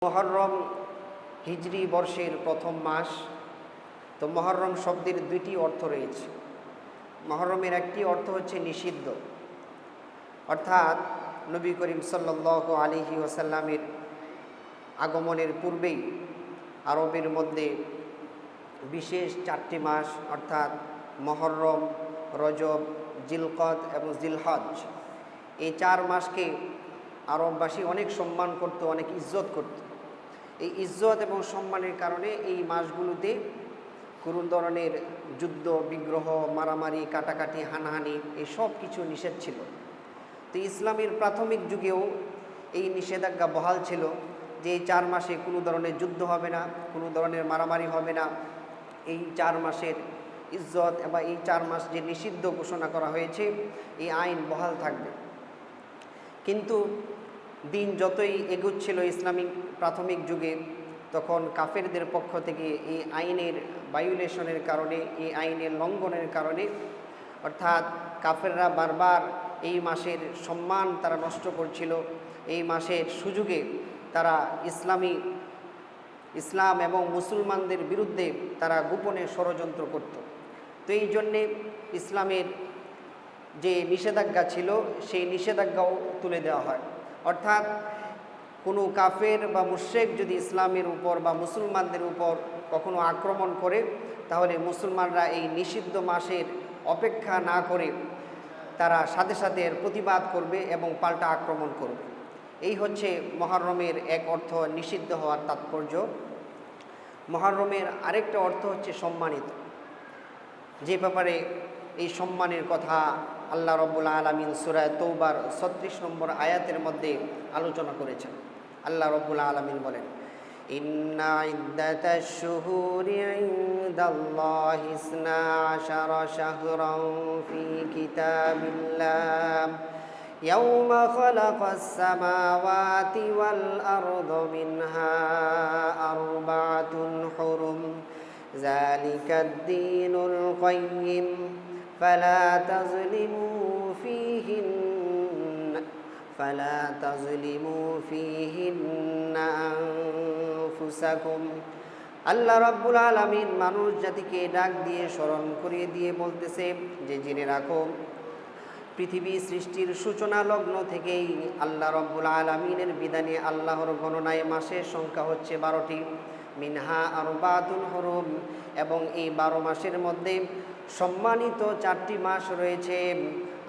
মুহররম হিজরি বর্ষের প্রথম মাস। তো মুহররম শব্দের দুইটি অর্থ রয়েছে। মুহররমের একটি অর্থ হচ্ছে নিষিদ্ধ, অর্থাৎ নবী করিম সাল্লাল্লাহু আলাইহি ওয়াসাল্লামের আগমনের পূর্বেই আরবের মধ্যে বিশেষ 4টি মাস অর্থাৎ মুহররম, রজব, জিলকদ এবং জিলহজ, এই 4 মাসকে আরববাসী অনেক সম্মান করত, অনেক ইজ্জত করত। এই ইজ্জত এবং সম্মানের কারণে এই মাসগুলোতে কোনো ধরনের যুদ্ধ বিগ্রহ, মারামারি, কাটাকাটি, হানাহানি এই সব কিছু নিষেধ ছিল। তো ইসলামের প্রাথমিক যুগেও এই নিষেধাজ্ঞা বহাল ছিল যে এই 4 মাসে কোনো ধরনের যুদ্ধ হবে না, কোনো ধরনের মারামারি হবে না। এই 4 মাসের ইজ্জত এবং এই 4 মাস যে নিষিদ্ধ ঘোষণা করা হয়েছে এই আইন বহাল থাকবে। কিন্তু দিন যতই এগুচ্ছিল ইসলামিক প্রাথমিক যুগে, তখন কাফেরদের পক্ষ থেকে এই আইনের ভায়োলেশনের কারণে, এই আইনের লঙ্ঘনের কারণে, অর্থাৎ কাফেররা বারবার এই মাসের সম্মান তারা নষ্ট করছিল। এই মাসের সুযোগে তারা ইসলাম এবং মুসলমানদের বিরুদ্ধে তারা গোপনে ষড়যন্ত্র করত। তো এই জন্যে ইসলামের যে নিষেধাজ্ঞা ছিল সেই নিষেধাজ্ঞাও তুলে দেওয়া হয়। অর্থাৎ কোনো কাফের বা মুশরিক যদি ইসলামের উপর বা মুসলমানদের উপর কখনো আক্রমণ করে, তাহলে মুসলমানরা এই নিষিদ্ধ মাসের অপেক্ষা না করে তারা সাথে সাথে এর প্রতিবাদ করবে এবং পাল্টা আক্রমণ করবে। এই হচ্ছে মুহররমের এক অর্থ, নিষিদ্ধ হওয়ার তাৎপর্য। মুহররমের আরেকটা অর্থ হচ্ছে সম্মানিত, যে ব্যাপারে এই সম্মানের কথা আল্লাহ রাব্বুল আলামিন সূরা তওবার 36 নম্বর আয়াতের মধ্যে আলোচনা করেছেন। আল্লাহ রাব্বুল আলামিন বলেন, ইন্না ইদ্দাতাশ শুহুরি ইনদাল্লাহি 12 শাহরান ফি কিতাবিল্লাহ ইয়াওমা খালাকাস সামাওয়াতি ওয়াল আরদা মিনহা আরবাআতুন হুরুম যালিকাদ দীনুল কাইয়্যিম فلا تظلموا فيهن أنفسكم। আল্লাহ রাব্বুল আলামিন মানুষ জাতিকে ডাক দিয়ে স্মরণ করিয়ে দিয়ে বলতেছে যে জেনে রাখো, পৃথিবী সৃষ্টির সূচনা লগ্ন থেকেই আল্লাহ রাব্বুল আলামিনের বিধানে আল্লাহর গণনায় মাসের সংখ্যা হচ্ছে 12টি। মিনহা আরবাতুন হুরুম, এবং এই 12 মাসের মধ্যে সম্মানিত 4টি মাস রয়েছে।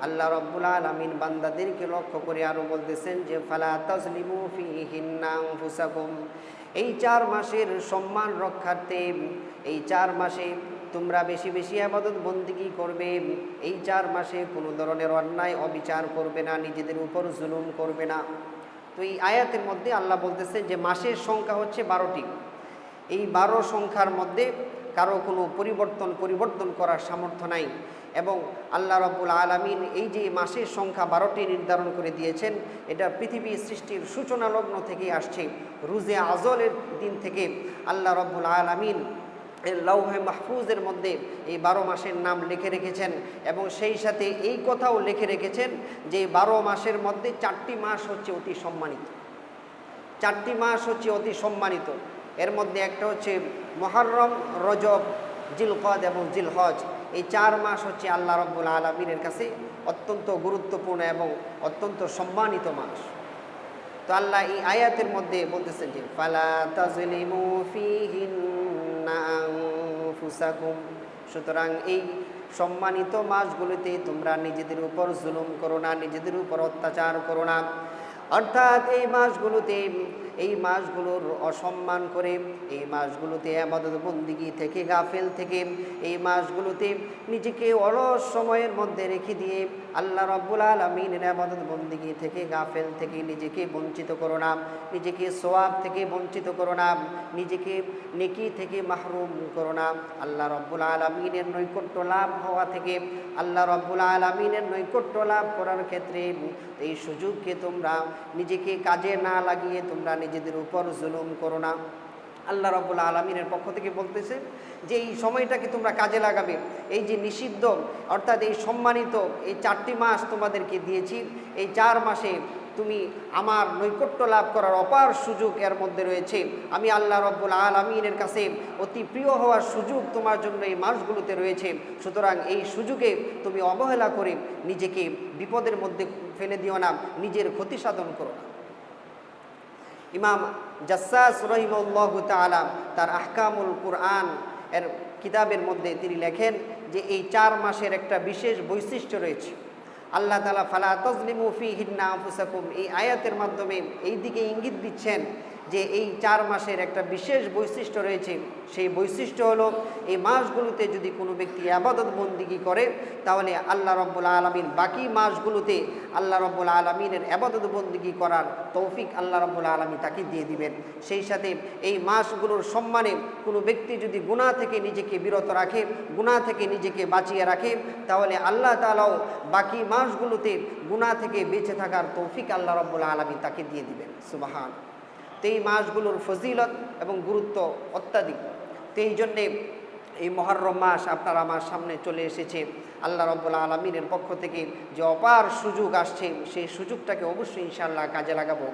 আল্লাহ রাব্বুল আলামিন বান্দাদেরকে লক্ষ্য করে আরও বলতেছেন যে ফালা তাজলিমু ফীহিন্না আনফুসাকুম, এই 4 মাসের সম্মান রক্ষার্থে এই 4 মাসে তোমরা বেশি বেশি ইবাদত বন্দেগী করবে। এই 4 মাসে কোনো ধরনের অন্যায় অবিচার করবে না, নিজেদের উপর জুলুম করবে না। তো এই আয়াতের মধ্যে আল্লাহ বলতেছেন যে মাসের সংখ্যা হচ্ছে 12টি। এই 12 সংখ্যার মধ্যে কারো কোনো পরিবর্তন করার সামর্থ্য নাই, এবং আল্লাহ রাব্বুল আলামিন এই যে মাসের সংখ্যা 12টি নির্ধারণ করে দিয়েছেন, এটা পৃথিবী সৃষ্টির সূচনা লগ্ন থেকে আসছে। রুজে আজলের দিন থেকে আল্লাহ রাব্বুল আলামিন এর লাউহে মাহফুজের মধ্যে এই 12 মাসের নাম লিখে রেখেছেন, এবং সেই সাথে এই কথাও লিখে রেখেছেন যে 12 মাসের মধ্যে 4টি মাস হচ্ছে অতি সম্মানিত। 4টি মাস হচ্ছে অতি সম্মানিত। এর মধ্যে একটা হচ্ছে মুহররম, রজব, জিলকদ এবং জিলহজ। এই 4 মাস হচ্ছে আল্লাহ রাব্বুল আলামিনের কাছে অত্যন্ত গুরুত্বপূর্ণ এবং অত্যন্ত সম্মানিত মাস। তো আল্লাহ এই আয়াতের মধ্যে বলতেছেন যে ফালা তাজলিমু ফীহিন্না আনফুসাকুম, সুতরাং এই সম্মানিত মাসগুলোতে তোমরা নিজেদের উপর জুলুম করো না, নিজেদের উপর অত্যাচার করো না। অর্থাৎ এই মাসগুলোর অসম্মান করে, এই মাসগুলোতে ইবাদত বন্দেগী থেকে গাফেল থেকে, এই মাসগুলোতে নিজেকে অলস সময়ের মধ্যে রেখে দিয়ে আল্লাহ রাব্বুল আলামিনের ইবাদত বন্দেগী থেকে গাফেল থেকে নিজেকে বঞ্চিত করো না, নিজেকে সওয়াব থেকে বঞ্চিত করো না, নিজেকে নেকি থেকে মাহরুম করো না। আল্লাহ রাব্বুল আলামিনের নৈকট্য লাভ হওয়া থেকে, আল্লাহ রাব্বুল আলামিনের নৈকট্য লাভ করার ক্ষেত্রে এই সুযোগকে তোমরা নিজেকে কাজে না লাগিয়ে তোমরা নিজেদের উপর জুলুম করো না। আল্লাহ রাব্বুল আলামিনের পক্ষ থেকে বলতেছে যে এই সময়টাকে তোমরা কাজে লাগাবে। এই যে নিষিদ্ধ অর্থাৎ এই সম্মানিত এই 4টি মাস তোমাদেরকে দিয়েছি, এই 4 মাসে তুমি আমার নৈকট্য লাভ করার অপার সুযোগ এর মধ্যে রয়েছে। আমি আল্লাহ রব্বুল আলামিনের কাছে অতি প্রিয় হওয়ার সুযোগ তোমার জন্য এই মাসগুলোতে রয়েছে। সুতরাং এই সুযোগে তুমি অবহেলা করে নিজেকে বিপদের মধ্যে ফেলে দিও না, নিজের ক্ষতি সাধন করো না। ইমাম জাসসাস রহিমাহুল্লাহু তাআলা তার আহকামুল কুরআন এর কিতাবের মধ্যে তিনি লেখেন যে এই 4 মাসের একটা বিশেষ বৈশিষ্ট্য রয়েছে। আল্লাহ তাআলা ফালা তাজলিমু ফীহিন্না আনফুসাকুম, এই আয়াতের মাধ্যমে এই দিকে ইঙ্গিত দিচ্ছেন যে এই 4 মাসের একটা বিশেষ বৈশিষ্ট্য রয়েছে। সেই বৈশিষ্ট্য হলো এই মাসগুলোতে যদি কোনো ব্যক্তি ইবাদত বন্দিগি করে তাহলে আল্লাহ রব্বুল আলামিন বাকি মাসগুলোতে আল্লাহ রব্বুল আলামিনের ইবাদত বন্দিগি করার তৌফিক আল্লাহ রব্বুল আলামিন তাকে দিয়ে দিবেন। সেই সাথে এই মাসগুলোর সম্মানে কোনো ব্যক্তি যদি গুনাহ থেকে নিজেকে বিরত রাখে, গুনাহ থেকে নিজেকে বাঁচিয়ে রাখে, তাহলে আল্লাহ তাআলাও বাকি মাসগুলোতে গুনাহ থেকে বেঁচে থাকার তৌফিক আল্লাহ রব্বুল আলামিন তাকে দিয়ে দিবেন। সুবহান। তো এই মাসগুলোর ফজিলত এবং গুরুত্ব অত্যাধিক। তো এই জন্যে এই মুহররম মাস আপনার আমার সামনে চলে এসেছে। আল্লাহ রব্বুল আলামিনের পক্ষ থেকে যে অপার সুযোগ আসছে সেই সুযোগটাকে অবশ্যই ইনশাআল্লাহ কাজে লাগাবো।